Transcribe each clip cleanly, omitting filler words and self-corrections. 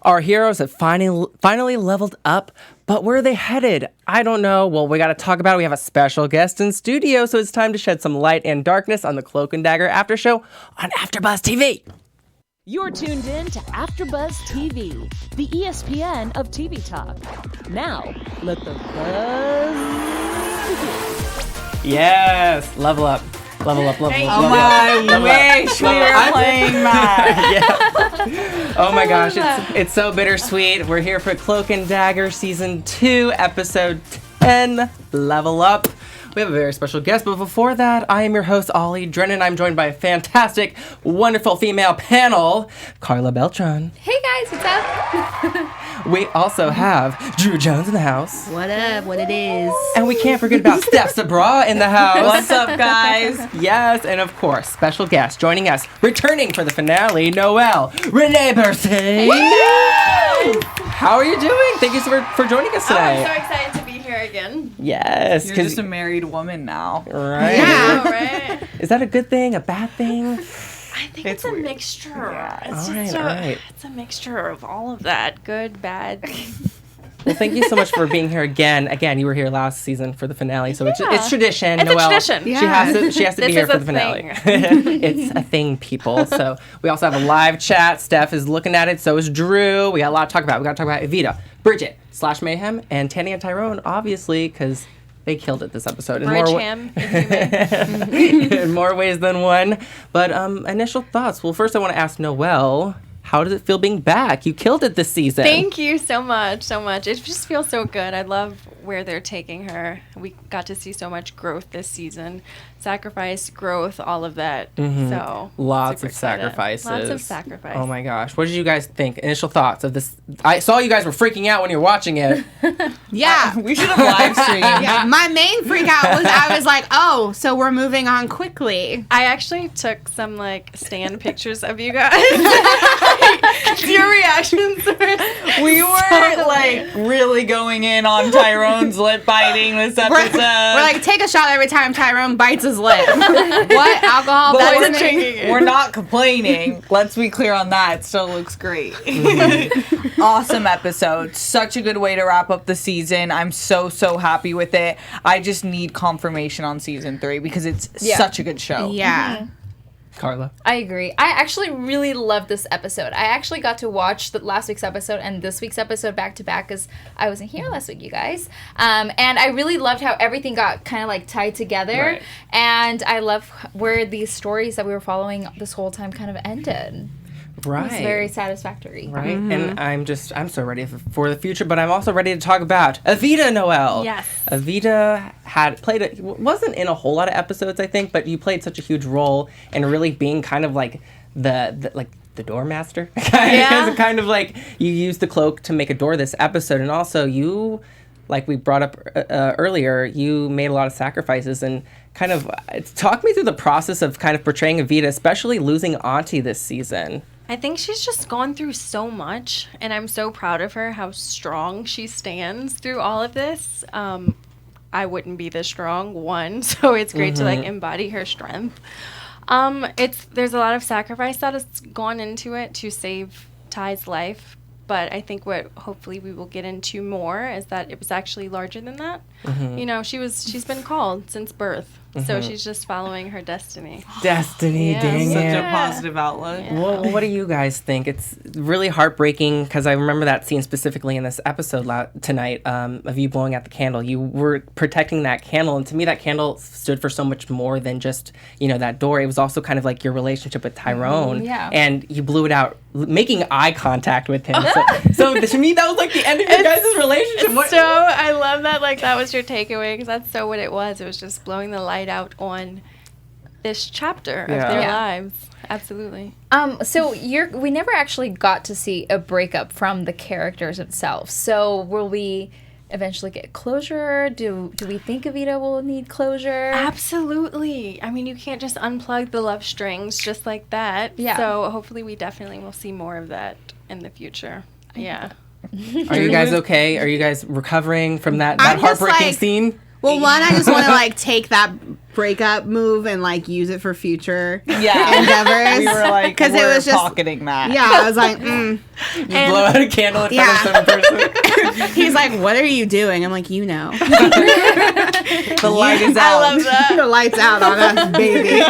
Our heroes have finally leveled up, but where are they headed? I don't know. Well, we got to talk about it. We have a special guest in studio, so it's time to shed some light and darkness on the Cloak and Dagger After Show on AfterBuzz TV. You're tuned in to AfterBuzz TV, the ESPN of TV talk. Now, let the buzz begin. Yes, level up. Level up. Oh my, wish we were playing that. Yeah. Oh my gosh, it's so bittersweet. We're here for Cloak and Dagger Season 2, Episode 10, Level Up. We have a very special guest, but before that, I am your host, Ollie Drennan. I'm joined by a fantastic, wonderful female panel, Karla Beltran. Hey guys, what's up? We also have Drew Jones in the house. What up? What it is? And we can't forget about Steph Sabraw in the house. What's up, guys? Yes, and of course, special guest joining us, returning for the finale, Noëlle Renée Bercy. How are you doing? Thank you for joining us today. I'm so excited to be here again. Yes. You're just a married woman now. Right. Yeah, right. Is that a good thing, a bad thing? I think it's a weird. mixture. Yeah. It's All right. It's a mixture of all of that, good, bad. Well, thank you so much for being here again. Again, you were here last season for the finale, so it's tradition. It's Noëlle, a tradition. She has to be This here is for a the finale. thing. It's a thing, people. So we also have a live chat. Steph is looking at it. So is Drew. We got a lot to talk about. We got to talk about Evita, Bridget, /Mayhem, and Tandy and Tyrone, obviously, because they killed it this episode. In more ways than one. But initial thoughts. Well, first I want to ask Noëlle, how does it feel being back? You killed it this season. Thank you so much. It just feels so good. I love where they're taking her. We got to see so much growth this season. Sacrifice, growth, all of that. Mm-hmm. So Lots of excited. sacrifices. Lots of sacrifice. Oh my gosh. What did you guys think? Initial thoughts of this? I saw you guys were freaking out when you were watching it. Yeah. We should have live streamed. Yeah. My main freak out was I was like, oh, so we're moving on quickly. I actually took some stand pictures of you guys. Your reactions were We were really going in on Tyrone's lip biting this episode. We're like, take a shot every time Tyrone bites his lip. What? Alcohol? But Poisoning? we're not complaining. Let's be clear on that. It still looks great. Awesome episode. Such a good way to wrap up the season. I'm so happy with it. I just need confirmation on season 3 because it's such a good show. Yeah. Mm-hmm. Carla. I agree. I actually really loved this episode. I actually got to watch the last week's episode and this week's episode back to back because I wasn't here last week, you guys. And I really loved how everything got kind of tied together. Right. And I love where these stories that we were following this whole time kind of ended. Right. It was very satisfactory. Right. And I'm so ready for the future, but I'm also ready to talk about Evita, Noëlle. Yes. Evita wasn't in a whole lot of episodes, I think, but you played such a huge role in really being kind of like the door master. Yeah. Kind of like you used the cloak to make a door this episode, and also you, like we brought up earlier, you made a lot of sacrifices and kind of talk me through the process of kind of portraying Evita, especially losing Auntie this season. I think she's just gone through so much, and I'm so proud of her, how strong she stands through all of this. I wouldn't be this strong, so it's great to embody her strength. There's a lot of sacrifice that has gone into it to save Ty's life, but I think what hopefully we will get into more is that it was actually larger than that. You know, she's been called since birth. So she's just following her destiny. Destiny, dang Such it. a positive outlook. Yeah. Well, what do you guys think? It's really heartbreaking because I remember that scene specifically in this episode tonight of you blowing out the candle. You were protecting that candle, and to me, that candle stood for so much more than just that door. It was also kind of like your relationship with Tyrone, and you blew it out, making eye contact with him. So to me, that was like the end of your guys' relationship. So I love that. That was your takeaway because that's so what it was. It was just blowing the light out on this chapter of their lives. Absolutely. So we never actually got to see a breakup from the characters itself. So will we eventually get closure? Do we think Evita will need closure? Absolutely. I mean, you can't just unplug the love strings just like that. Yeah. So hopefully we definitely will see more of that in the future. Yeah. Are you guys okay? Are you guys recovering from that I'm just heartbreaking like- scene? Well, one, I just want to take that breakup move and like use it for future Yeah. endeavors. We were like, because it was just pocketing that. Yeah, I was like, Just blow out a candle in front of some person. He's like, what are you doing? I'm like, you know. The light is out. I love that. The light's out on us, baby.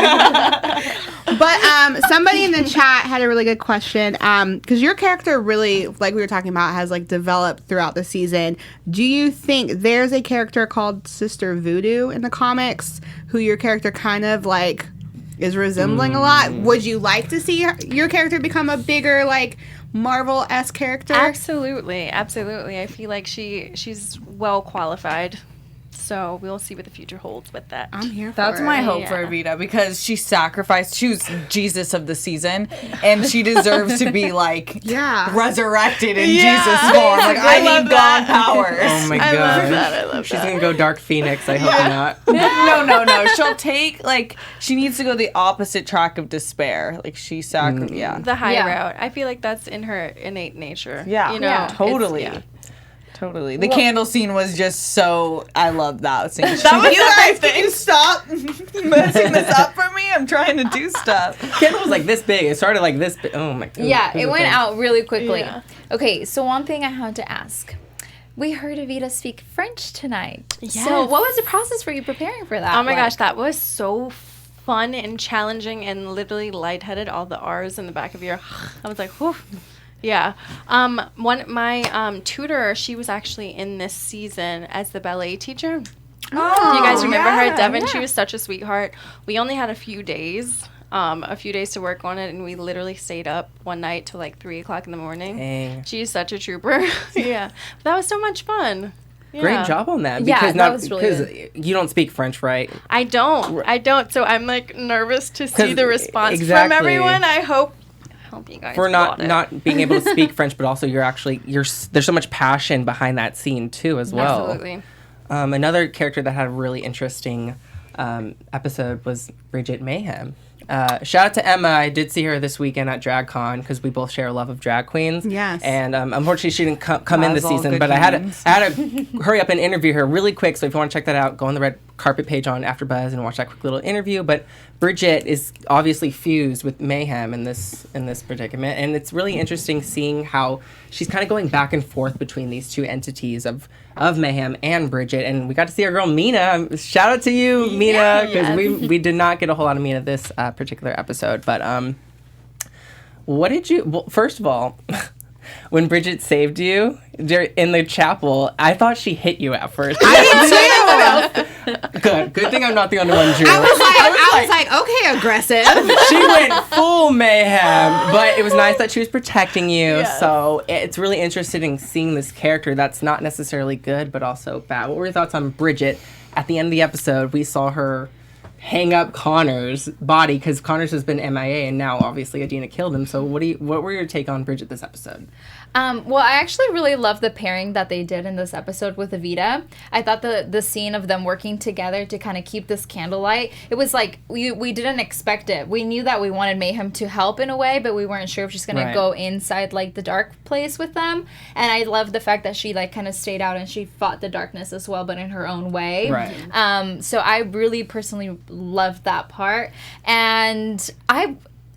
But somebody in the chat had a really good question. Because your character really, like we were talking about, has like developed throughout the season. Do you think there's a character called Sister Voodoo in the comics who your character kind of like is resembling a lot? Would you like to see your character become a bigger like Marvel-esque character? Absolutely. I feel like she's well qualified. So we'll see what the future holds with that. I'm here for That's it. my hope for Evita, because she sacrificed. She was Jesus of the season, and she deserves to be like resurrected in Jesus form. Like, I need God powers. Oh my god. I love She's going to go Dark Phoenix. I hope not. No. She'll take, like, she needs to go the opposite track of despair. Like, she the high Yeah. route. I feel like that's in her innate nature. Yeah. You know, Yeah. it's- Totally. yeah. Totally. The candle scene was just so. I love that scene. That was you guys, can you stop messing this up for me? I'm trying to do stuff. Candle was like this big. It started like this big. Oh my god. Yeah, it went out really quickly. Yeah. Okay, so one thing I had to ask. We heard Evita speak French tonight. Yes. So what was the process for you preparing for that? Oh my Like- gosh, that was so fun and challenging and literally lightheaded. All the R's in the back of your. I was like, whew. Yeah. My tutor, she was actually in this season as the ballet teacher. Oh, You guys remember her, Devin? yeah. She was such a sweetheart. We only had a few days to work on it, and we literally stayed up one night till like 3 o'clock in the morning. Dang. She's such a trooper. Yeah. But that was so much fun. Great Yeah. job on that. Yeah, Because that was really because you don't speak French, right? I don't. So I'm like nervous to see 'Cause the response from exactly. everyone. I hope you guys For got it. not being able to speak French, but also you're there's so much passion behind that scene too as well. Absolutely. Another character that had a really interesting episode was Bridget Mayhem. Shout out to Emma. I did see her this weekend at DragCon because we both share a love of drag queens. Yes. And unfortunately, she didn't come in As this all season, good but I had humans. to hurry up and interview her really quick. So if you want to check that out, go on the red carpet page on AfterBuzz and watch that quick little interview. But Bridget is obviously fused with Mayhem in this predicament, and it's really interesting seeing how she's kind of going back and forth between these two entities of Mayhem and Bridget. And we got to see our girl Mina. Shout out to you, Mina, because we did not get a whole lot of Mina this particular episode. But what did you? Well, first of all. When Bridget saved you in the chapel, I thought she hit you at first. Good thing I'm not the only one, Drew. I was like, okay, aggressive. She went full mayhem, but it was nice that she was protecting you. Yes. So it's really interesting seeing this character that's not necessarily good, but also bad. What were your thoughts on Bridget? At the end of the episode, we saw her hang up Connor's body because Connor's has been MIA, and now obviously Adina killed him. So what were your take on Bridget this episode? Well, I actually really love the pairing that they did in this episode with Evita. I thought the scene of them working together to kind of keep this candlelight, it was like we didn't expect it. We knew that we wanted Mayhem to help in a way, but we weren't sure if she's going to go inside like the dark place with them. And I love the fact that she like kind of stayed out and she fought the darkness as well, but in her own way. Right. So I really personally loved that part. And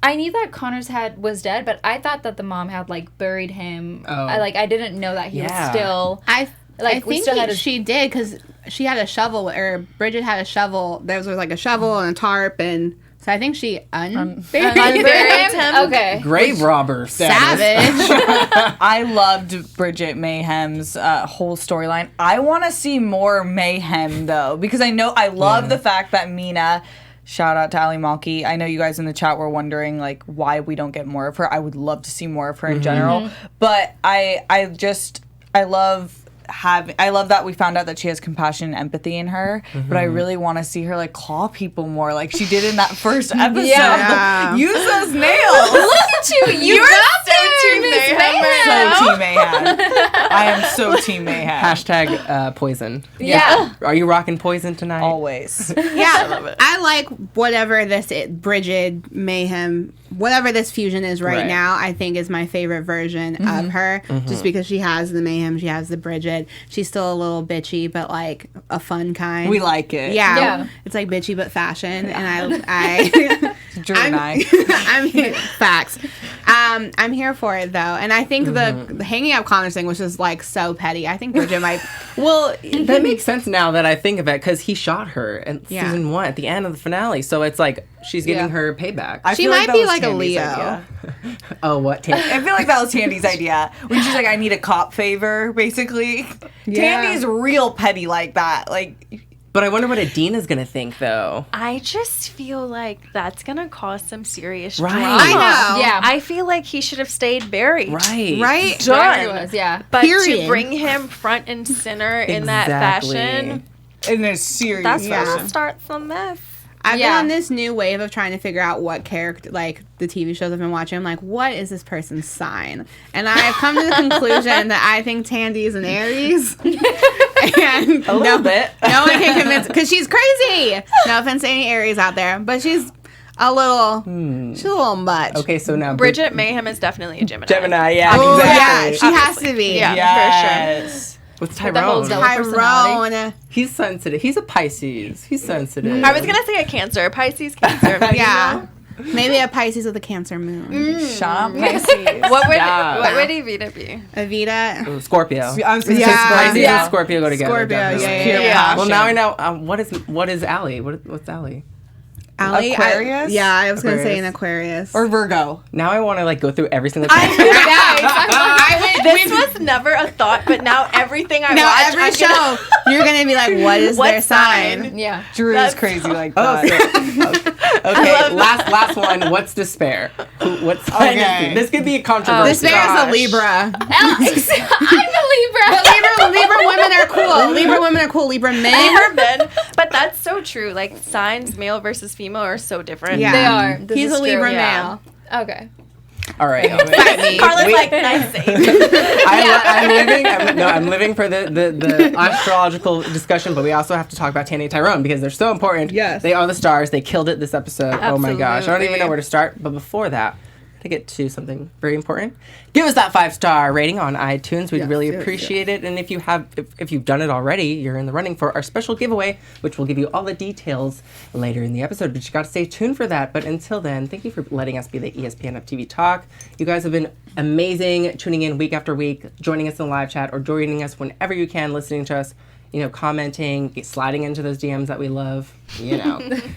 I knew that Connor's head was dead, but I thought that the mom had like buried him. Oh. I didn't know that he was still. I we think still had his- she did because she had a shovel, or Bridget had a shovel. There was like a shovel and a tarp, and so I think she unburied him. Okay. Grave robber status. Savage. I loved Bridget Mayhem's whole storyline. I want to see more Mayhem though, because I love the fact that Mina. Shout out to Ali Malki. I know you guys in the chat were wondering like why we don't get more of her. I would love to see more of her in general, but I love that we found out that she has compassion and empathy in her, but I really want to see her like claw people more like she did in that first episode. Yeah. Use those nails. Look at you. You got so Team Mayhem. So Team Mayhem. I am so Team Mayhem. Hashtag poison. Yeah. Are you rocking poison tonight? Always. Yeah, I like whatever this is, Bridget, Mayhem, whatever this fusion is right now, I think is my favorite version of her. Just because she has the Mayhem, she has the Bridget. She's still a little bitchy, but like a fun kind. We like it. Yeah. It's like bitchy but fashion, and Drew and I. I'm here, facts. I'm here for it though, and I think the hanging up Connors thing was just like so petty. I think Bridget might. Well, that makes sense now that I think of it, because he shot her in season 1 at the end of the finale. So it's like she's getting her payback. She might be like a Leo. Oh, what? Tandy? I feel like that was Tandy's idea. When she's like, I need a cop favor, basically. Yeah. Tandy's real petty like that. Like, But I wonder what Adina's going to think, though. I just feel like that's going to cause some serious Right. drama. I know. Yeah. I feel like he should have stayed buried. Right. Right? Whatever it Done. was, yeah. But Period. to bring him front and center in that Exactly. fashion, in a serious that's Yeah. what'll start some mess. I've been Yeah. on this new wave of trying to figure out what character, like the TV shows I've been watching. I'm like, what is this person's sign? And I've come to the conclusion that I think Tandy is an Aries. And A little bit. No one can convince, because she's crazy. No offense to any Aries out there, but she's a little much. Okay, so now Bridget Mayhem is definitely a Gemini. Gemini, yeah. Oh, exactly. yeah, she has to be. Yeah. Yes. What's With the whole Tyrone? zealot personality. Tyrone. He's sensitive. He's a Pisces. He's sensitive. I was going to say a Cancer. Pisces, Cancer. Yeah. Maybe a Pisces with a Cancer moon. Shop Pisces. What would Yeah. Evita be? Evita. Scorpio. I was going to Yeah. say Pisces Scorpio. and Scorpio go together. Scorpio, definitely. yeah. Well, now I know what is Allie? What's Allie? Allie, Aquarius? I was going to say an Aquarius. Aquarius. Or Virgo. Now I want to like go through every single. This was never a thought, but now everything I now watch, every I'm show, gonna- you're going to be like, what is What their sign? Yeah. Drew is That's crazy like Oh, that. okay. Last one. What's despair? What sign is he? This could be a controversy. Despair is a Libra. Alex, I'm a Libra. But Libra women are cool. Libra women are cool. Libra men. Libra men. But that's so true. Like signs, male versus female, are so different. Yeah. They are. This He's is a Libra true. male. Okay. All right. Carla's like, nice save. I'm living for the astrological discussion, but we also have to talk about Tandy and Tyrone because they're so important. Yes. They are the stars. They killed it this episode. Oh my gosh. I don't even Absolutely. know where to start. But before that, to get to something very important, give us that 5-star rating on iTunes. We'd really appreciate it. And if you've done it already, you're in the running for our special giveaway, which will give you all the details later in the episode. But you got to stay tuned for that. But until then, thank you for letting us be the ESPN of TV Talk. You guys have been amazing, tuning in week after week, joining us in the live chat, or joining us whenever you can, listening to us. Commenting, sliding into those DMs that we love.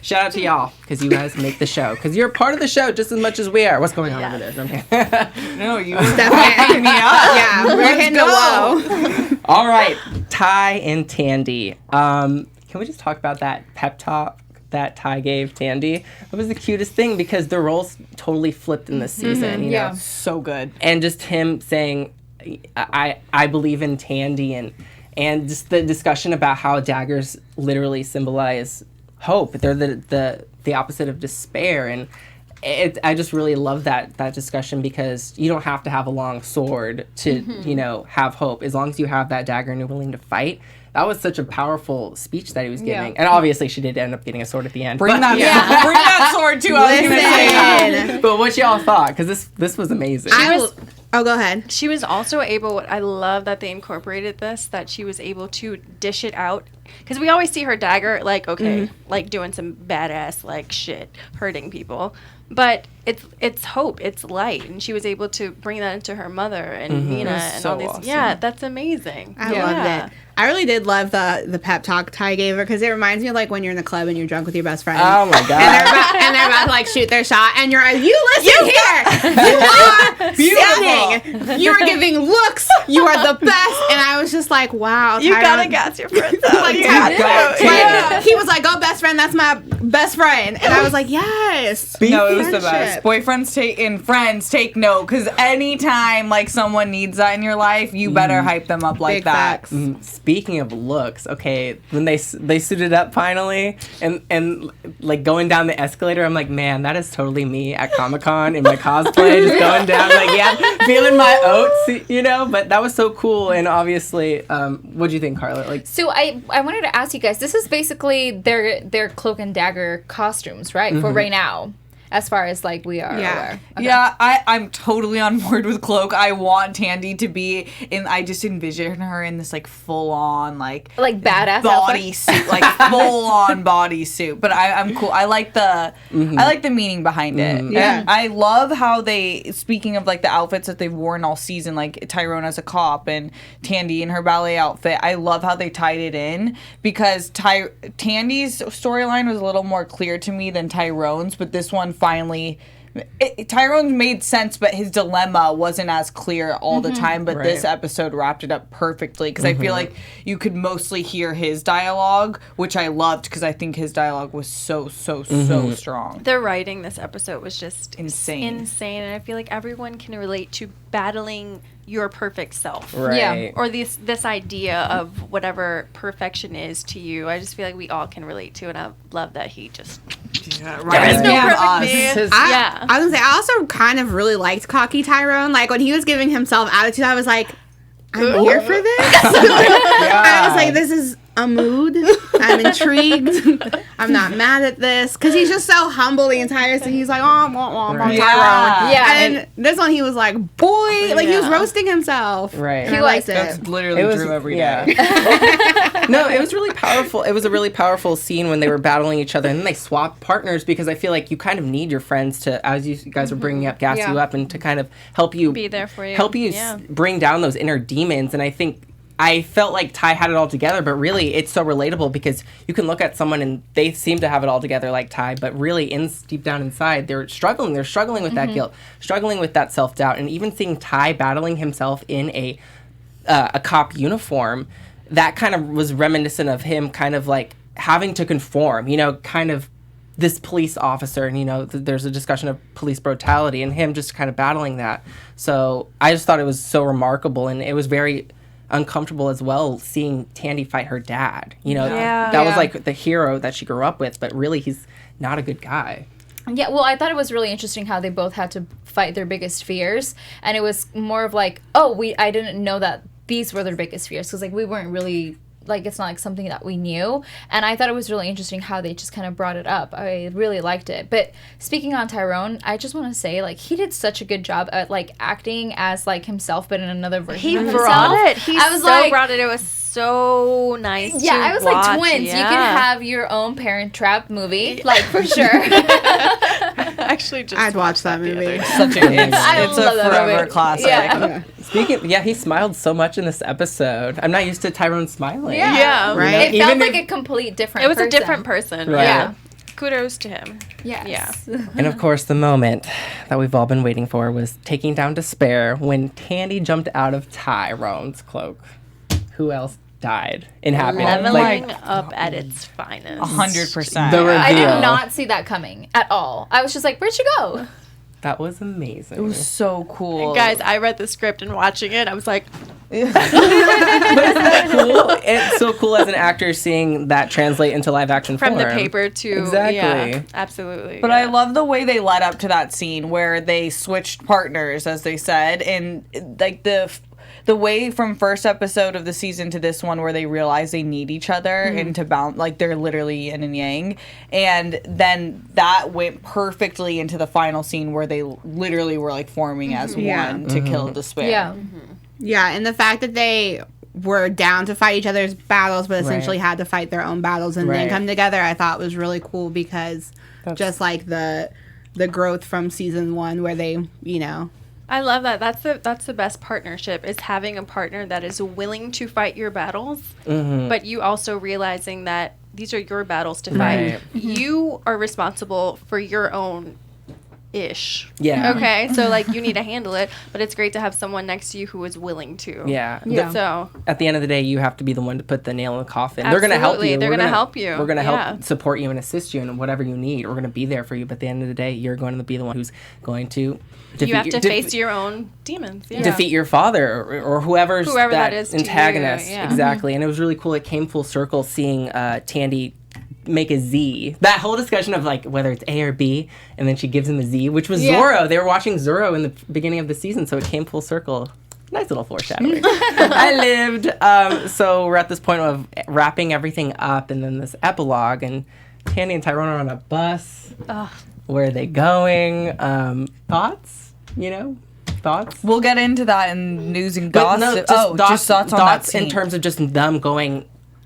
Shout out to y'all because you guys make the show. Because you're part of the show just as much as we are. What's going on over there? Okay. No, you Definitely. me up. Yeah, we're hitting a low. All right, Ty and Tandy. Can we just talk about that pep talk that Ty gave Tandy? It was the cutest thing because the roles totally flipped in this season. You know? So good. And just him saying, "I believe in Tandy," and just the discussion about how daggers literally symbolize hope. They're the opposite of despair, and I just really love that discussion because you don't have to have a long sword to have hope. As long as you have that dagger and you're willing to fight. That was such a powerful speech that he was giving, and obviously she did end up getting a sword at the end. Bring that sword too. I was gonna say. Listen. But what y'all thought? Because this was amazing. Oh, go ahead. She was also able, I love that they incorporated this, that she was able to dish it out. Because we always see her dagger, like, like doing some badass, like, shit, hurting people. But it's hope, it's light. And she was able to bring that into her mother and Mina and so all these. awesome. Yeah, that's amazing. I loved it. I really did love the pep talk Ty gave her because it reminds me of like when you're in the club and you're drunk with your best friend. Oh my god! And they're about to like shoot their shot, and you're like, you listen here, you are stunning, you are giving looks, you are the best. And I was just like, wow, You Tyrone, gotta gas your friends out. like Like, he was like, "Oh, best friend, that's my best friend," and I was like, "Yes." No, it was the best. Friendship. Boyfriends and friends take note, because anytime like someone needs that in your life, you better hype them up like Big that. facts. Speaking of looks, okay, when they suited up finally and like going down the escalator, I'm like, man, that is totally me at Comic-Con in my cosplay, just going down, like, yeah, feeling my oats, you know. But that was so cool, and obviously, what do you think, Karla? Like, So I wanted to ask you guys, this is basically their Cloak and Dagger costumes, right? For right now, as far as like we are aware. Okay. Yeah, I'm totally on board with Cloak. I want Tandy to be in. I just envision her in this like full on like badass body suit, like full on body suit. But I'm cool. I like the meaning behind it. Yeah. And I love how they, speaking of like the outfits that they've worn all season, like Tyrone as a cop and Tandy in her ballet outfit. I love how they tied it in, because Tandy's storyline was a little more clear to me than Tyrone's, but this one finally, Tyrone's made sense, but his dilemma wasn't as clear all the time. But this episode wrapped it up perfectly, because I feel like you could mostly hear his dialogue, which I loved, because I think his dialogue was so strong. The writing this episode was just Insane. and I feel like everyone can relate to battling your perfect self. right. Yeah. Or this idea of whatever perfection is to you. I just feel like we all can relate to it, and I love that he just Right. no Yeah. perfect me. His- Yeah. I was gonna say, I also kind of really liked cocky Tyrone. Like, when he was giving himself attitude, I was like, I'm here for this. I was like, this is a mood. I'm intrigued. I'm not mad at this, because he's just so humble the entire season. He's like, I'm Tyrone. Yeah. And this one, he was like, boy, like he was roasting himself. Right. And I He liked was. it. That's literally It was Drew every day. yeah. No, it was really powerful. It was a really powerful scene when they were battling each other, and then they swapped partners, because I feel like you kind of need your friends to, as you guys were bringing up, gas you up, and to kind of help you Be there for you. help you bring down those inner demons. And I felt like Ty had it all together, but really it's so relatable, because you can look at someone and they seem to have it all together like Ty, but really deep down inside they're struggling with that guilt, struggling with that self-doubt. And even seeing Ty battling himself in a cop uniform, that kind of was reminiscent of him kind of like having to conform, you know, kind of this police officer, and you know, there's a discussion of police brutality, and him just kind of battling that. So I just thought it was so remarkable, and it was very uncomfortable as well seeing Tandy fight her dad. You know, that was like the hero that she grew up with, but really he's not a good guy. Yeah, well, I thought it was really interesting how they both had to fight their biggest fears, and it was more of like, I didn't know that these were their biggest fears, because like we weren't really, like, it's not like something that we knew. And I thought it was really interesting how they just kind of brought it up. I really liked it. But speaking on Tyrone, I just want to say, like, he did such a good job at like acting as like himself, but in another version of himself. brought it. I was like, brought it. It was so nice. yeah, to I was watch. like twins. Yeah. You can have your own Parent Trap movie, like, for sure. Actually just I'd watch that movie. Such a it's a love that forever movie. classic. Yeah. He smiled so much in this episode. I'm not used to Tyrone smiling. Yeah. Right? It felt Even like if- a complete different It was person. a different person. Right. Yeah. Kudos to him. Yes. Yeah. And of course, the moment that we've all been waiting for was taking down despair when Tandy jumped out of Tyrone's cloak. Who else died in happiness? Leveling up at its finest. 100%. The reveal. I did not see that coming at all. I was just like, where'd she go? That was amazing. It was so cool. Guys, I read the script and watching it, I was like, But isn't that cool? It's so cool as an actor seeing that translate into live action from the form. paper to Exactly. Yeah, absolutely. But yeah. I love the way they led up to that scene where they switched partners, as they said, and like the way from first episode of the season to this one where they realize they need each other and to bounce, like they're literally yin and yang, and then that went perfectly into the final scene where they literally were like forming as one to kill despair. Yeah. Yeah, and the fact that they were down to fight each other's battles, but essentially Right. had to fight their own battles and then Right. come together, I thought was really cool, because just like the growth from season 1 where they, you know. I love that. That's the best partnership, is having a partner that is willing to fight your battles, but you also realizing that these are your battles to fight. Right. You are responsible for your own ish. Yeah. Okay, so like you need to handle it, but it's great to have someone next to you who is willing to. Yeah. Yeah. So At the end of the day, you have to be the one to put the nail in the coffin. They're going to help Absolutely. you. They're We're gonna gonna help you. We're going to Yeah. help support you and assist you in whatever you need. We're going to be there for you. But at the end of the day, you're going to be the one who's going to you have to face your own demons. Yeah. defeat your father or whoever's Whoever that that is to you, antagonist. yeah. Exactly. And it was really cool. It came full circle seeing Tandy make a Z. That whole discussion of like whether it's A or B, and then she gives him a Z, which was Zorro. They were watching Zorro in the beginning of the season, so it came full circle. Nice little foreshadowing. I lived. So we're at this point of wrapping everything up, and then this epilogue, and Tandy and Tyrone are on a bus. Where are they going? Thoughts? Thoughts? We'll get into that in news and But gossip. no, just thoughts on that in scene. terms of just them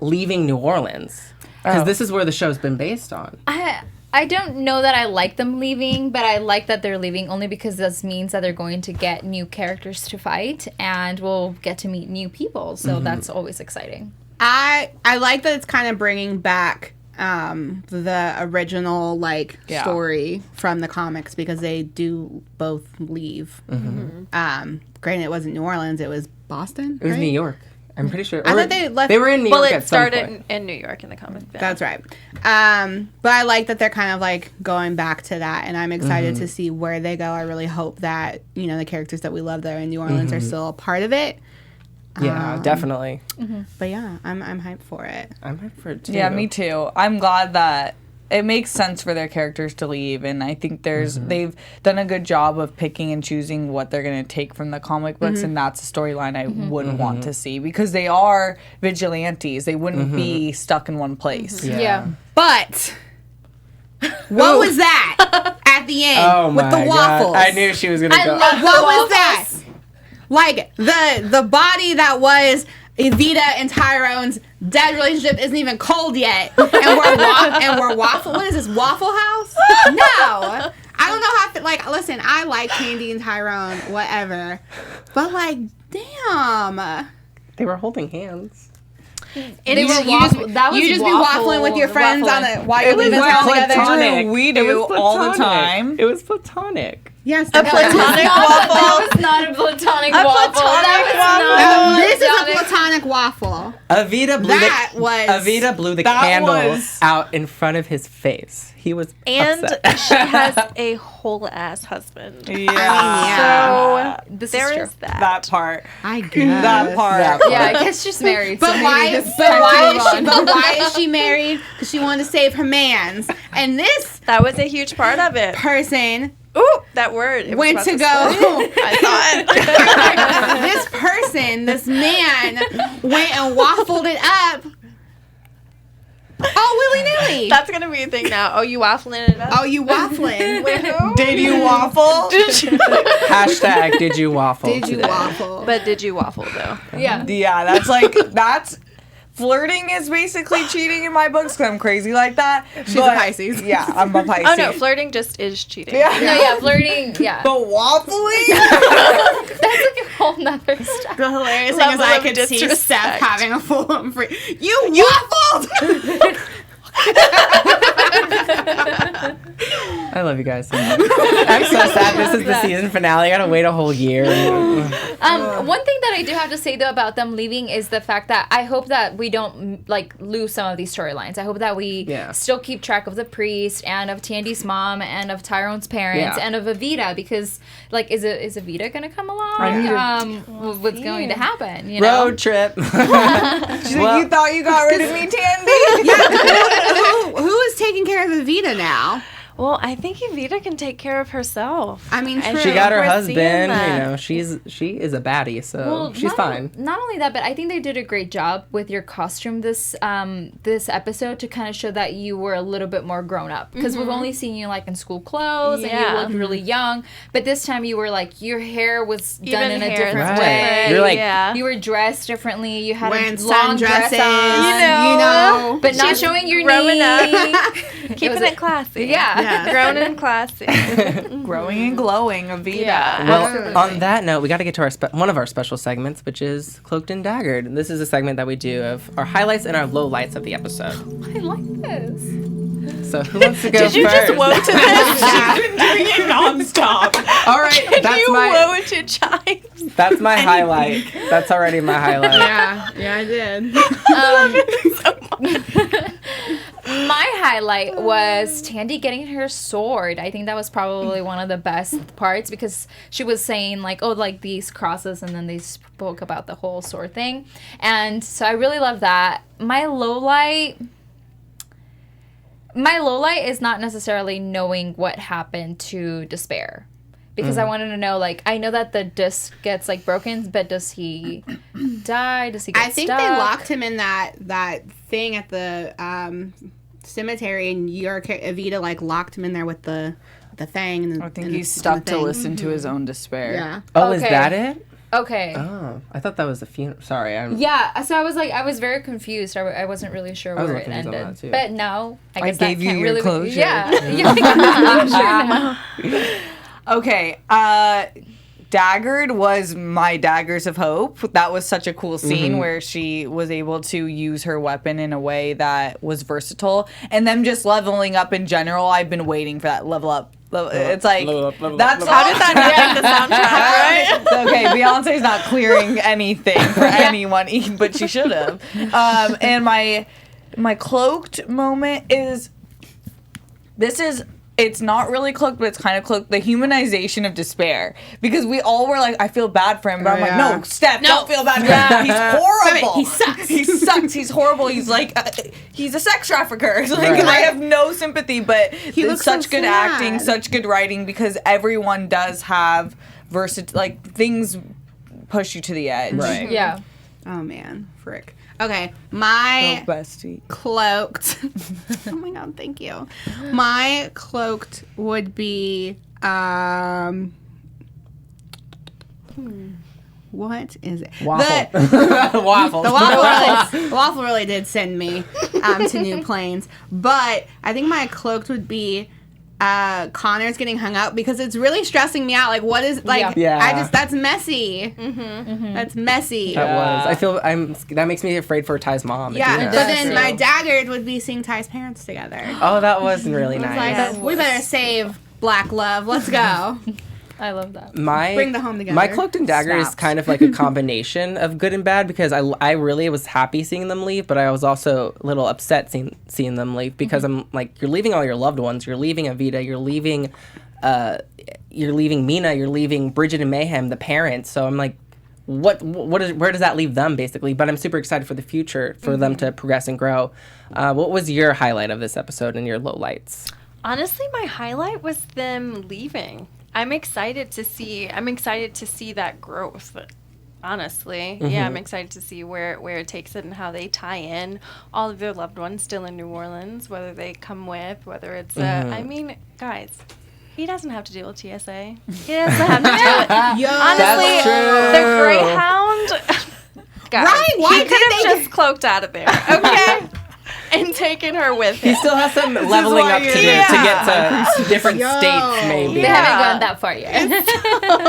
leaving New Orleans. Because this is where the show's been based on. I don't know that I like them leaving, but I like that they're leaving only because this means that they're going to get new characters to fight and we'll get to meet new people. So that's always exciting. I like that it's kind of bringing back the original story from the comics because they do both leave. Granted, it wasn't New Orleans; it was Boston. It was New York. I'm pretty sure. I thought they left. They were in New Well, York it at some point. started in New York in the comic. Yeah. That's right. But I like that they're kind of like going back to that, and I'm excited to see where they go. I really hope that the characters that we love there in New Orleans are still a part of it. Yeah, definitely. But yeah, I'm hyped for it. I'm hyped for it too. Yeah, me too. I'm glad that it makes sense for their characters to leave, and I think they've done a good job of picking and choosing what they're going to take from the comic books, and that's a storyline I would want to see because they are vigilantes. They wouldn't be stuck in one place. Yeah. But what was that at the end Oh with my the waffles? God. I knew she was gonna go. love What was waffles. that? Like the body that was Evita and Tyrone's dead relationship isn't even cold yet, and we're waffle. What is this, Waffle House? No, I don't know how. Listen, I like Tandy and Tyrone, whatever, but damn. They were holding hands. They were You just be waffling with your friends while you're leaving town together. platonic. We It do was all the platonic. time. It was platonic. Yes, A platonic That waffle. was not a platonic waffle. This is a platonic waffle. Avita blew the That candle was- out in front of his face. He was And upset. she has a whole ass husband. Yeah. So This there is is true. that. That part. I guess. That part. Yeah, I guess she's married. But so why? maybe this is But time to why move is she? on. But why is she married? Because she wanted to save her man's. And this That was a huge part of it. person Ooh, that word. It was went about to slip. go. I This man, went and waffled it up. Oh, willy nilly. That's gonna be a thing now. Oh, you waffling it up? Oh, you waffling? Wait, who? Did you waffle? Hashtag did you waffle Did you today? waffle? But did you waffle though? Yeah. Yeah, that's flirting is basically cheating in my books because I'm crazy like that. She's a Pisces. Yeah, I'm a Pisces. Oh no, flirting just is cheating. Yeah. No, yeah, flirting. Yeah. But waffling? That's like a whole nother stuff. The hilarious thing is Level I of could see Steph disrespect. having a full-on free. You waffled! I love you guys so much. I'm so sad this is the season finale. I gotta wait a whole year. One thing that I do have to say though about them leaving is the fact that I hope that we don't lose some of these storylines. I hope that we still keep track of the priest and of Tandy's mom and of Tyrone's parents and of Evita because is Evita gonna come along? What's going to happen? You know? Road trip. She's like, you thought you got rid of me, Tandy? Who is taking care of Evita now? Well, I think Evita can take care of herself. I mean, And true. She got her We're seeing husband. that. She is a baddie, so she's fine. Not only that, but I think they did a great job with your costume this episode to kind of show that you were a little bit more grown up because we've only seen you in school clothes and you Yeah. looked really young, but this time you were your hair was done Even in a hair different Right. way. You're like- yeah. You were dressed differently. You had Wearing a long dress sundresses, on, you know. but not She's showing your growing knee. up. Keeping was it classy. Yeah. Grown and classy. Growing and glowing, Evita. Yeah. Well, on that note, we got to get to one of our special segments, which is Cloaked and Daggered. This is a segment that we do of our highlights and our lowlights of the episode. I like this. So who wants to go Did you first? just woe to this? She's been doing it nonstop. All right, that's my woe to chimes. that's my highlight. That's already my highlight. Yeah, I did. My highlight was Tandy getting her sword. I think that was probably one of the best parts because she was saying like, oh, like these crosses, and then they spoke about the whole sword thing. And so I really love that. My low light is not necessarily knowing what happened to Despair. Because I wanted to know, like, I know that the disc gets, like, broken, but does he die? Does he get I think stuck? they locked him in that thing at the cemetery, and Evita, like, locked him in there with the thing. And I think and he's the stuck to thing. listen to his own despair. Yeah. Oh, is Okay. that it? Okay. Oh, I thought that was the funeral. Sorry, I'm. Yeah, so I was very confused. I wasn't really sure I was where a it little confused on ended. that, too. But now, I I guess that gave you can't your really closure. Yeah. Yeah, I got the closure now. Okay, Daggered was my Daggers of Hope. That was such a cool scene where she was able to use her weapon in a way that was versatile. And them just leveling up in general, I've been waiting for that level up. It's like, that's How did that not make the soundtrack, right? Okay, Beyonce's not clearing anything for anyone, but she should have. And my cloaked moment is, it's not really cloaked, but it's kind of cloaked. The humanization of Despair, because we all were like, I feel bad for him, but I'm like, no, Steph, don't feel bad for him. He's horrible. He sucks. He sucks. He's horrible. He's like, he's a sex trafficker. It's like, Right. I have no sympathy, but it's looks so such good sad. acting, such good writing, because everyone does have things push you to the edge. Right. Yeah. Oh, man. Frick. Okay, my Bestie. cloaked. Oh my god, thank you. My cloaked would be what is it? Waffle. Waffle. The waffle really did send me to new planes. But I think my cloaked would be Connor's getting hung up, because it's really stressing me out. Like, what is, like, Yeah. that's messy. That's messy. That was. I feel that makes me afraid for Ty's mom. Yeah, Evita. but then true. my daggered would be seeing Ty's parents together. Oh, that was really It's nice. like, we better save Black Love. Let's go. I love that. Bring the home together. My Cloaked and Dagger is Snaps. kind of like a combination of good and bad, because I really was happy seeing them leave, but I was also a little upset seeing them leave, because I'm like, you're leaving all your loved ones. You're leaving Evita. You're leaving Mina. You're leaving Bridget and Mayhem, the parents. So I'm like, where does that leave them, basically? But I'm super excited for the future, for them to progress and grow. What was your highlight of this episode and your lowlights? Honestly, my highlight was them leaving. I'm excited to see that growth. Honestly, yeah, I'm excited to see where it takes it and how they tie in all of their loved ones still in New Orleans, whether they come with, whether it's I mean, guys, he doesn't have to deal with TSA. He doesn't have to deal with. Honestly, the Greyhound. Guys, Right, why he did could have they just cloaked out of there, okay, and taken her with him. He still has some leveling up to do to get to different states, maybe. They haven't gone that far yet.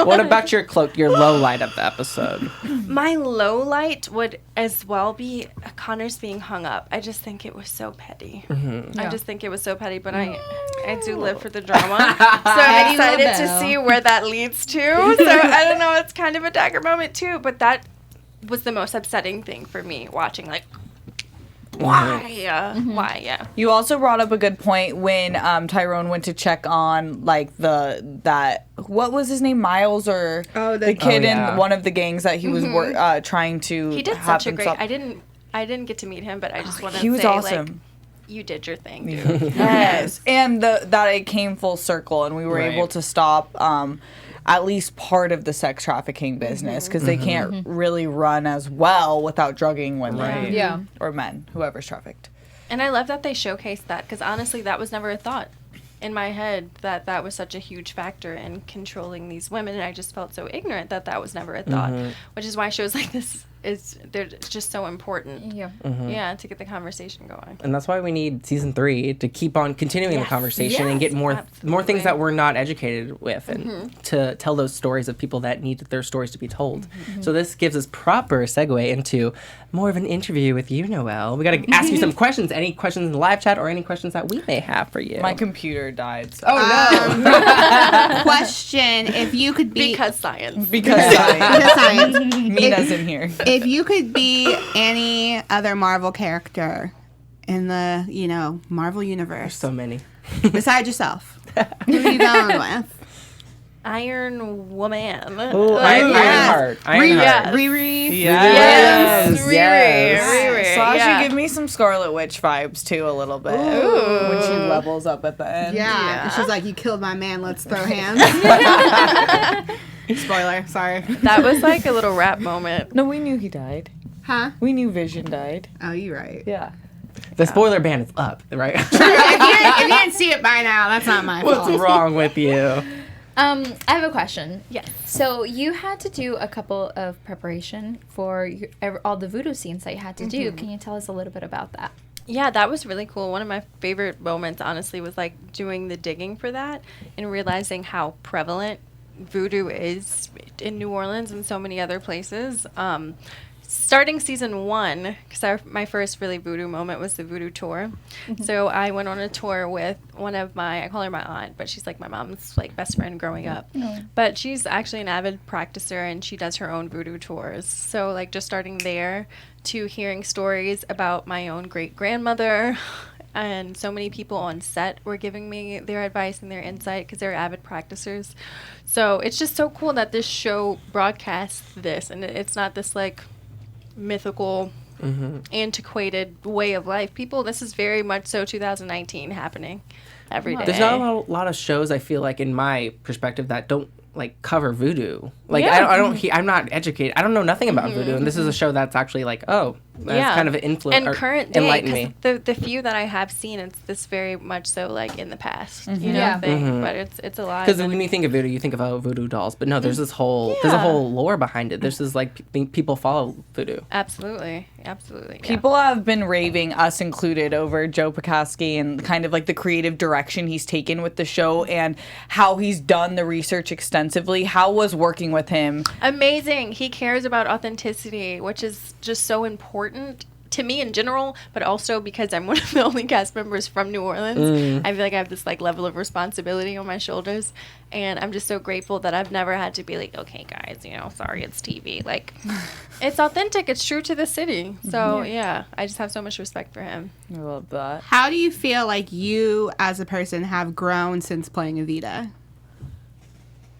What about your low light of the episode? My low light would as well be Connor's being hung up. I just think it was so petty. I just think it was so petty, but I do live for the drama. So I'm excited to see where that leads to. So I don't know, it's kind of a dagger moment too, but that was the most upsetting thing for me watching, like, why? Why, yeah. You also brought up a good point when Tyrone went to check on, like, what was his name, Miles, or the kid in one of the gangs that he was trying to He did have such a great, himself. I didn't get to meet him, but I just want to say, He was awesome. like, you did your thing, dude. Yes, and that it came full circle, and we were able to stop at least part of the sex trafficking business, because they can't really run as well without drugging women Yeah. or men, whoever's trafficked. And I love that they showcased that, because honestly, that was never a thought in my head, that was such a huge factor in controlling these women, and I just felt so ignorant that was never a thought, which is why shows like this they're just so important. Yeah. Yeah, to get the conversation going. And that's why we need season 3 to keep on continuing the conversation and get more things that we're not educated with, and to tell those stories of people that need their stories to be told. So this gives us proper segue into more of an interview with you, Noelle. We got to ask you some questions. Any questions in the live chat or any questions that we may have for you? My computer died. So. Oh, no. Question: if you could be Because science. Because science, Mina's in here. if you could be any other Marvel character in the Marvel universe, So many. besides yourself, who are you going with? Iron Woman. Oh, Ironheart. Ironheart. Riri. Yes. Riri. Sasha, Yeah. give me some Scarlet Witch vibes too, a little bit. Ooh. When she levels up at the end. Yeah. And she's like, "You killed my man. Let's throw hands." Spoiler. Sorry. That was like a little rap moment. No, we knew he died. Huh? We knew Vision died. Oh, you're right. Yeah. The spoiler ban is up, right? if you didn't see it by now, that's not my fault. What's wrong with you? I have a question. Yes. So you had to do a couple of preparation for all the voodoo scenes that you had to do. Can you tell us a little bit about that? Yeah, that was really cool. One of my favorite moments, honestly, was like doing the digging for that and realizing how prevalent voodoo is in New Orleans and so many other places. Starting season 1, because my first really voodoo moment was the voodoo tour. So I went on a tour with one of I call her my aunt, but she's like my mom's like best friend growing up. But she's actually an avid practicer, and she does her own voodoo tours. So like just starting there to hearing stories about my own great-grandmother, and so many people on set were giving me their advice and their insight because they're avid practicers. So it's just so cool that this show broadcasts this, and it's not this like mythical, antiquated way of life. People, this is very much so 2019 happening every day. There's not a lot of shows, I feel like, in my perspective, that don't like cover voodoo. Like Yeah. I'm not educated. I don't know nothing about voodoo, and this is a show that's actually like, that's kind of an influence. And current day, enlighten me. 'cause the few that I have seen, it's this very much so like in the past, you know, Yeah. thing. But it's alive. Because when you think of voodoo, you think of voodoo dolls, but no, there's this whole there's a whole lore behind it. There's this like people follow voodoo. Absolutely. Yeah. People have been raving, us included, over Joe Pekaski and kind of like the creative direction he's taken with the show and how he's done the research extensively. How was working with him? Amazing. He cares about authenticity, which is just so important to me in general, but also because I'm one of the only cast members from New Orleans. I feel like I have this like level of responsibility on my shoulders, and I'm just so grateful that I've never had to be like, okay guys, sorry, it's TV. Like, it's authentic, it's true to the city. So yeah, I just have so much respect for him. I love that. How do you feel like you, as a person, have grown since playing Evita?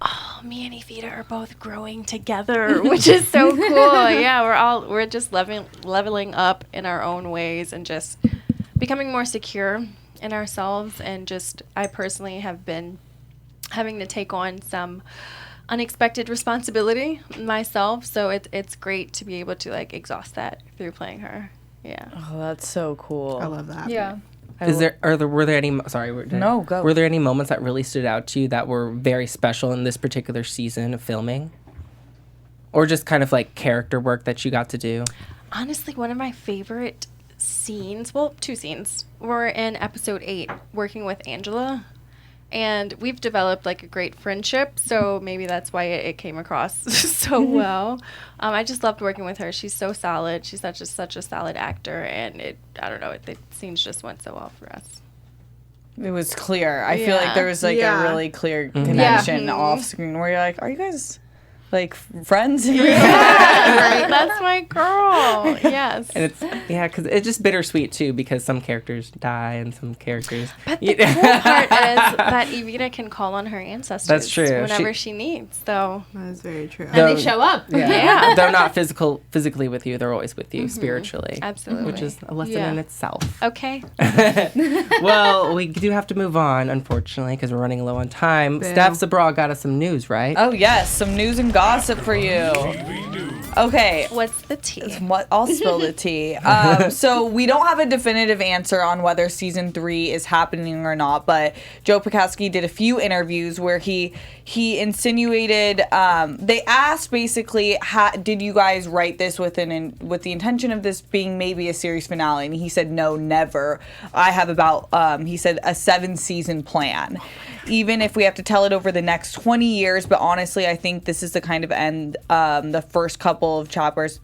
Oh, me and Evita are both growing together, which is so cool. Yeah, we're just leveling up in our own ways and just becoming more secure in ourselves. And just, I personally have been having to take on some unexpected responsibility myself. So it's great to be able to like exhaust that through playing her. Yeah. Oh, that's so cool. I love that. Yeah. Were there any No, go. Were there any moments that really stood out to you that were very special in this particular season of filming? Or just kind of like character work that you got to do? Honestly, one of my favorite scenes, well, 2 scenes, were in episode 8, working with Angela. And we've developed like a great friendship, so maybe that's why it came across so well. I just loved working with her. She's so solid. She's such a solid actor, and I don't know, the scenes just went so well for us. It was clear. I feel like there was like a really clear connection off screen where you're like, are you guys like friends? Yeah, that's my girl. Yes. And it's because it's just bittersweet too, because some characters die and some characters. But the cool part is that Evita can call on her ancestors. That's true. Whenever she needs. So That is very true. And they show up. yeah. They're not physically with you. They're always with you spiritually. Absolutely. Which is a lesson in itself. Okay. Well, we do have to move on, unfortunately, because we're running low on time. Boo. Steph Sabraw got us some news, right? Oh, yes. Some news and gossip for you. Okay. What's the tea? I'll spill the tea. So we don't have a definitive answer on whether season 3 is happening or not, but Joe Pekaski did a few interviews where he insinuated, they asked basically, did you guys write this with the intention of this being maybe a series finale? And he said, no, never. I have about, he said, a 7-season plan. Even if we have to tell it over the next 20 years, but honestly, I think this is the kind of end, the first couple of chapters,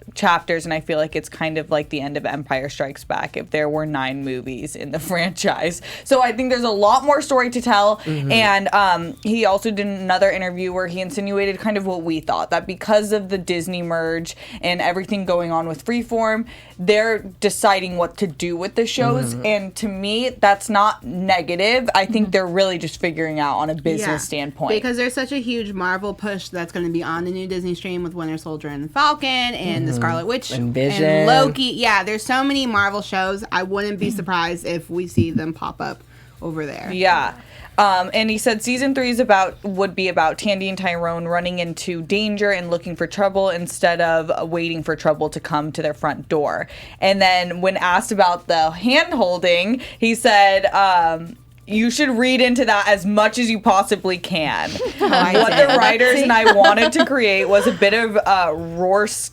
and I feel like it's kind of like the end of Empire Strikes Back if there were 9 movies in the franchise. So I think there's a lot more story to tell, and he also did another interview where he insinuated kind of what we thought, that because of the Disney merge and everything going on with Freeform, they're deciding what to do with the shows, and to me, that's not negative. I think they're really just figuring out on a business standpoint. Because there's such a huge Marvel push that's going to be on the new Disney stream with Winter Soldier and the Falcon and the Scarlet Witch and Vision and Loki. Yeah, there's so many Marvel shows. I wouldn't be surprised if we see them pop up over there. Yeah. And he said season 3 would be about Tandy and Tyrone running into danger and looking for trouble instead of waiting for trouble to come to their front door. And then when asked about the hand holding, he said, you should read into that as much as you possibly can. What the writers and I wanted to create was a bit of a Rorschach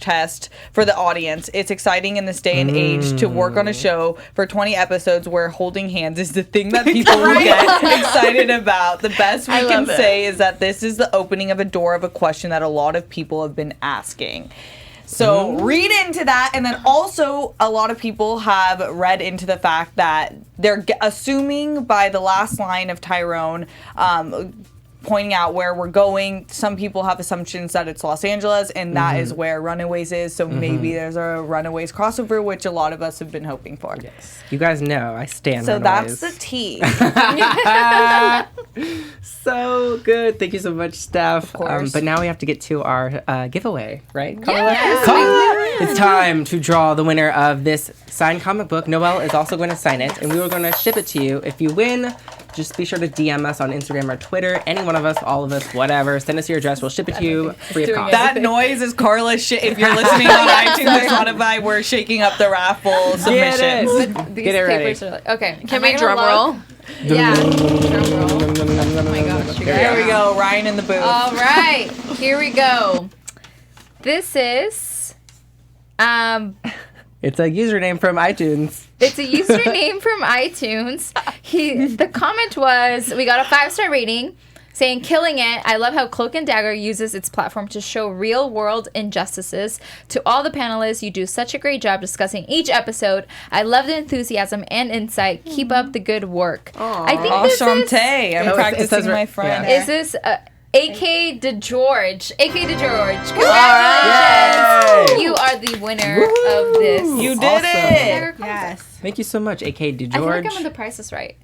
test for the audience. It's exciting in this day and age to work on a show for 20 episodes where holding hands is the thing that people will get excited about. The best we can say is that this is the opening of a door of a question that a lot of people have been asking. So read into that, and then also a lot of people have read into the fact that they're assuming by the last line of Tyrone pointing out where we're going, some people have assumptions that it's Los Angeles, and that is where Runaways is, so maybe there's a Runaways crossover, which a lot of us have been hoping for. Yes. You guys know I stand So Runaways. that's the tea. So good. Thank you so much, Steph. Of course. But now we have to get to our giveaway, right, Karla? Yes. It's time to draw the winner of this signed comic book. Noelle is also going to sign it, and we were going to ship it to you. If you win, just be sure to DM us on Instagram or Twitter. Any one of us, all of us, whatever. Send us your address. We'll ship it to you free of cost. That noise is Karla's shit. If you're listening on iTunes or Spotify, we're shaking up the raffle submissions. These Get it ready. papers are like, okay. Can we drum roll? Yeah. Drum roll. Oh my gosh. There we go. Ryan in the booth. All right. Here we go. This is It's a username from iTunes. It's a username from iTunes. The comment was, we got a 5-star rating saying, killing it. I love how Cloak and Dagger uses its platform to show real world injustices. To all the panelists, you do such a great job discussing each episode. I love the enthusiasm and insight. Keep up the good work. I think this is... I'm practicing my friend. Is this... A.K. DeGeorge. A.K. DeGeorge. Congratulations! Yay! You are the winner of this. You did it! Yes. Thank you so much, A.K. DeGeorge. I feel like I'm in the prices right.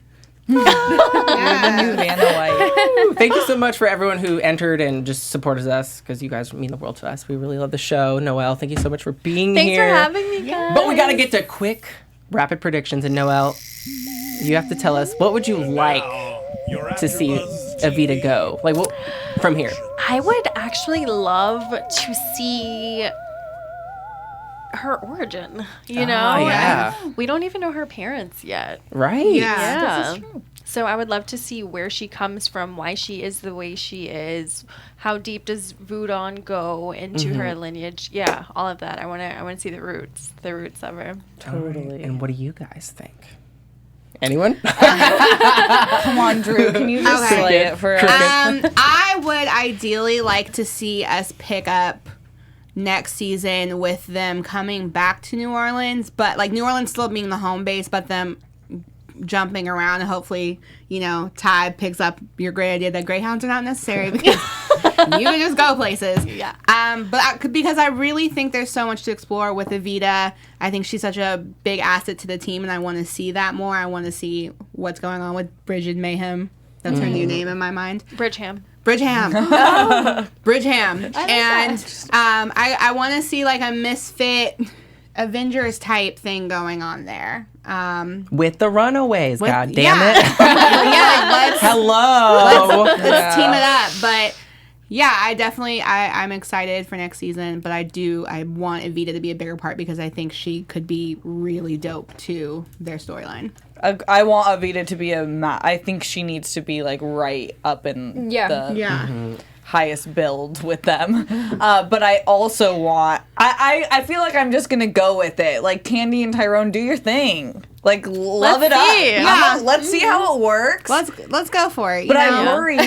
You're the new Vanna White. Thank you so much for everyone who entered and just supported us, because you guys mean the world to us. We really love the show. Noelle, thank you so much for being Thanks here. for having me, guys. But we got to get to quick, rapid predictions. And Noelle, you have to tell us, what would you like to see Evita go? Like, what, from here? I would actually love to see her origin, you know? yeah. We don't even know her parents yet. Right. Yeah. This is true. So I would love to see where she comes from, why she is the way she is, how deep does Voodoo go into her lineage? Yeah, all of that. I want to see the roots of her. Totally. And what do you guys think? Anyone? Come on, Drew. Can you just Okay. slay it for us? I would ideally like to see us pick up next season with them coming back to New Orleans, but like New Orleans still being the home base, but them jumping around, and hopefully, you know, Ty picks up your great idea that Greyhounds are not necessary because you can just go places. Yeah. Because I really think there's so much to explore with Evita. I think she's such a big asset to the team, and I want to see that more. I want to see what's going on with Bridget Mayhem. That's her new name in my mind. Bridgeham. Bridgeham. Bridgeham. And I want to see like a misfit Avengers type thing going on there. With the Runaways, god damn yeah. it. Yeah, Hello. let's team it up. But Yeah, I'm excited for next season, but I want Evita to be a bigger part because I think she could be really dope to their storyline. I want Evita to be I think she needs to be like right up in the highest build with them. But I also want, I feel like I'm just gonna go with it. Like, Tandy and Tyrone, do your thing. Like, love it up. Yeah. Let's see how it works. Let's go for it. But I worry,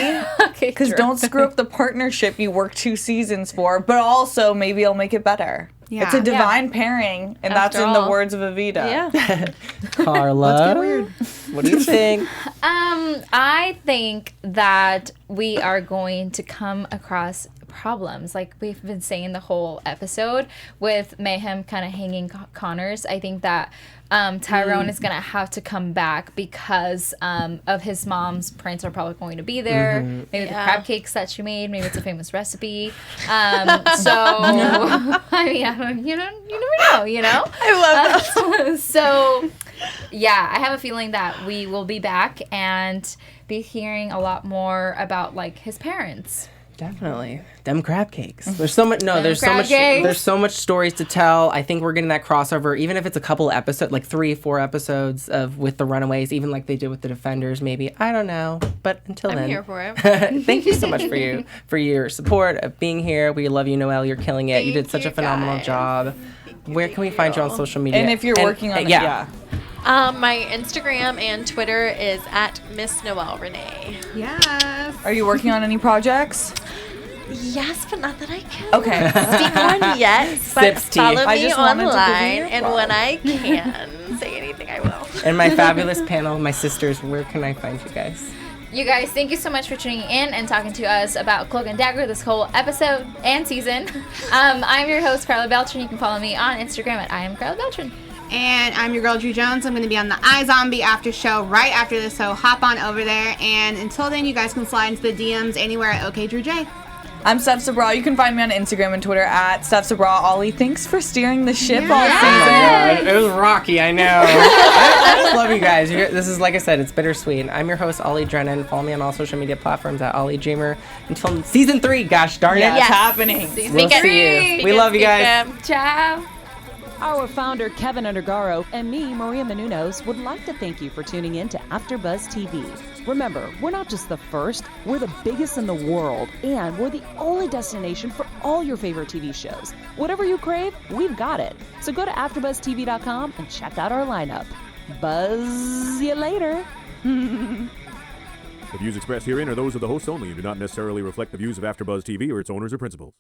because true. don't screw up the partnership you worked 2 seasons for, but also maybe I'll make it better. Yeah. It's a divine pairing, and that's in the words of Evita. Yeah. Carla, Let's get weird. what do you think? I think that we are going to come across problems like we've been saying the whole episode with Mayhem kind of hanging Connors. I think that Tyrone is going to have to come back because of his mom's prints are probably going to be there. Maybe the crab cakes that she made. Maybe it's a famous recipe. So, I mean, you never know, you know? I love that. So, yeah, I have a feeling that we will be back and be hearing a lot more about, like, his parents. Definitely. Them crab cakes. There's so much there's so much stories to tell. I think we're getting that crossover, even if it's a couple episodes, like 3-4 episodes with the Runaways, even like they did with the Defenders, maybe. I don't know. But until then. I'm here for it. Thank you so much for your support of being here. We love you, Noelle. You're killing it. You did such a phenomenal job. Where can we find you on social media? And if you're working on it, yeah. My Instagram and Twitter is at Miss Noëlle Renée. Yes. Are you working on any projects? Yes, but not that I can Okay. speak on yet. But Sips tea. follow I me just wanted to give you online, your and plug. when I can say anything, I will. And my fabulous panel, my sisters, where can I find you guys? You guys, thank you so much for tuning in and talking to us about Cloak and Dagger this whole episode and season. I'm your host, Karla Beltran. You can follow me on Instagram at I am Karla Beltran. And I'm your girl, Drew Jones. I'm going to be on the iZombie after show right after this, so hop on over there. And until then, you guys can slide into the DMs anywhere at OKDrewJ. I'm Steph Sabraw. You can find me on Instagram and Twitter at Steph Sabraw. Ollie, thanks for steering the ship all season. It was rocky, I know. I just love you guys. This is, like I said, it's bittersweet. I'm your host, Ollie Drennan. Follow me on all social media platforms at Ollie Dreamer. Until season 3, gosh darn it. Yeah, it's happening. We'll see you. We love you guys. Ciao. Our founder, Kevin Undergaro, and me, Maria Menounos, would like to thank you for tuning in to AfterBuzz TV. Remember, we're not just the first, we're the biggest in the world, and we're the only destination for all your favorite TV shows. Whatever you crave, we've got it. So go to AfterBuzzTV.com and check out our lineup. Buzz you later. The views expressed herein are those of the hosts only and do not necessarily reflect the views of AfterBuzz TV or its owners or principals.